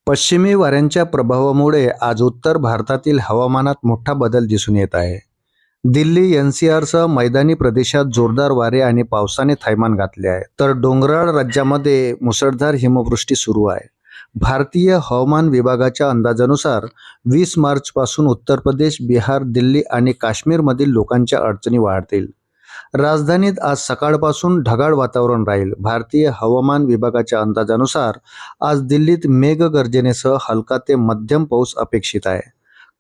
पश्चिमी वाऱ्यांच्या प्रभावामुळे आज उत्तर भारतातील हवामानात मोठा बदल दिसून येत आहे. दिल्ली एनसीआरसह मैदानी प्रदेशात जोरदार वारे आणि पावसाने थैमान घातले आहे, तर डोंगराळ राज्यामध्ये मुसळधार हिमवृष्टी सुरू आहे. भारतीय हवामान विभागाच्या अंदाजानुसार 20 मार्चपासून उत्तर प्रदेश, बिहार, दिल्ली आणि काश्मीरमधील लोकांच्या अडचणी वाढतील. राजधानीत आज सकाळपासून ढगाळ वातावरण राहील. भारतीय हवामान विभागाच्या अंदाजानुसार आज दिल्लीत मेघगर्जनेसह हलका ते मध्यम पाऊस अपेक्षित आहे.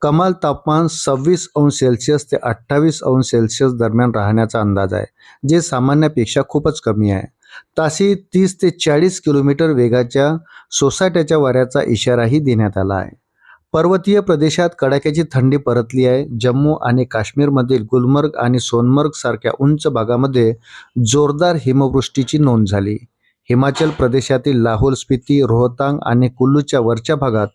कमाल तापमान 26 अंश सेल्सिअस ते 28 अंश सेल्सिअस दरम्यान राहण्याचा अंदाज आहे, जे सामान्यापेक्षा खूपच कमी आहे. ताशी 30 ते 40 किलोमीटर वेगाच्या सोसाट्याच्या वाऱ्याचा इशाराही देण्यात आला आहे. पर्वतीय प्रदेशात कडाक्याची थंडी परतली आहे. जम्मू आणि काश्मीरमधील गुलमर्ग आणि सोनमर्ग सारख्या उंच भागामध्ये जोरदार हिमवृष्टीची नोंद झाली. हिमाचल प्रदेशातील लाहोल, स्पिती, रोहतांग आणि कुल्लूच्या वरच्या भागात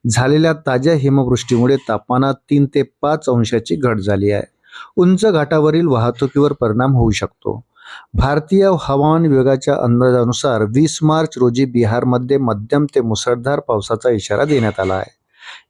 झालेल्या ताज्या हिमवृष्टीमुळे तापमानात 3 ते 5 अंशाची घट झाली आहे. उंच घाटावरील वाहतुकीवर परिणाम होऊ शकतो. भारतीय हवामान विभागाच्या अंदाजानुसार 20 मार्च रोजी बिहारमध्ये मध्यम ते मुसळधार पावसाचा इशारा देण्यात आला आहे.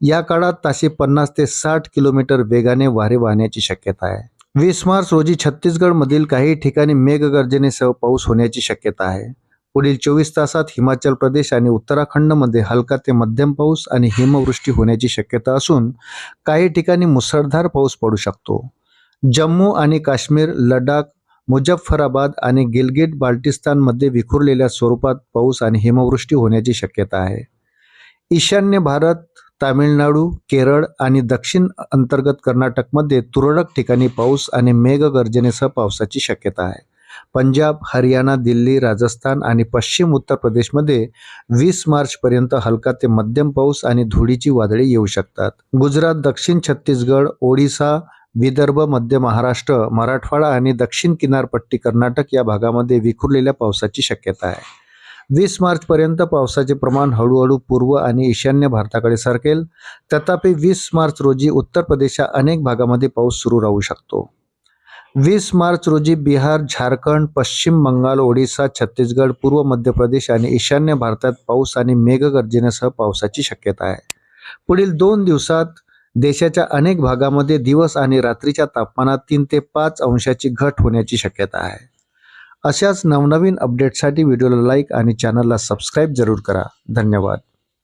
या काळात ताशी 50 ते 60 किलोमीटर वेगाने वारे वाहण्याची शक्यता आहे. 20 मार्च रोजी छत्तीसगडमधील काही ठिकाणी मेघगर्जनेसह पाऊस होण्याची शक्यता आहे. पुढील 24 तासात हिमाचल प्रदेश आणि उत्तराखंडमध्ये हलका ते मध्यम पाऊस आणि हिमवृष्टी होण्याची शक्यता असून काही ठिकाणी मुसळधार पाऊस पडू शकतो. जम्मू आणि काश्मीर, लडाख, मुझफ्फराबाद आणि गिलगिट बाल्टिस्तानमध्ये विखुरलेल्या स्वरूपात पाऊस आणि हिमवृष्टी होण्याची शक्यता आहे. ईशान्य भारत, तामिळनाडू, केरळ आणि दक्षिण अंतर्गत कर्नाटकमध्ये तुरळक ठिकाणी पाऊस आणि मेघगर्जनेसह पावसाची शक्यता आहे. पंजाब, हरियाणा, दिल्ली, राजस्थान आणि पश्चिम उत्तर प्रदेशमध्ये 20 मार्चपर्यंत हलका ते मध्यम पाऊस आणि धुळीची वादळे येऊ शकतात. गुजरात, दक्षिण छत्तीसगड, ओडिशा, विदर्भ, मध्य महाराष्ट्र, मराठवाडा आणि दक्षिण किनारपट्टी कर्नाटक या भागामध्ये विखुरलेल्या पावसाची शक्यता आहे. 20 मार्चपर्यंत पावसाचे प्रमाण हळूहळू पूर्व आणि ईशान्य भारताकडे सरकेल. तथापि 20 मार्च रोजी उत्तर प्रदेशच्या अनेक भागामध्ये पाऊस सुरू राहू शकतो. 20 मार्च रोजी बिहार, झारखंड, पश्चिम बंगाल, ओडिशा, छत्तीसगड, पूर्व मध्य प्रदेश आणि ईशान्य भारतात पाऊस आणि मेघगर्जनेसह पावसाची शक्यता आहे. पुढील 2 दिवसात देशाच्या अनेक भागामध्ये दिवस आणि रात्रीच्या तापमानात 3 ते 5 अंशाची घट होण्याची शक्यता आहे. अशाच नवनवीन अपडेट्ससाठी व्हिडिओला लाईक आणि चॅनलला सबस्क्राईब जरूर करा. धन्यवाद.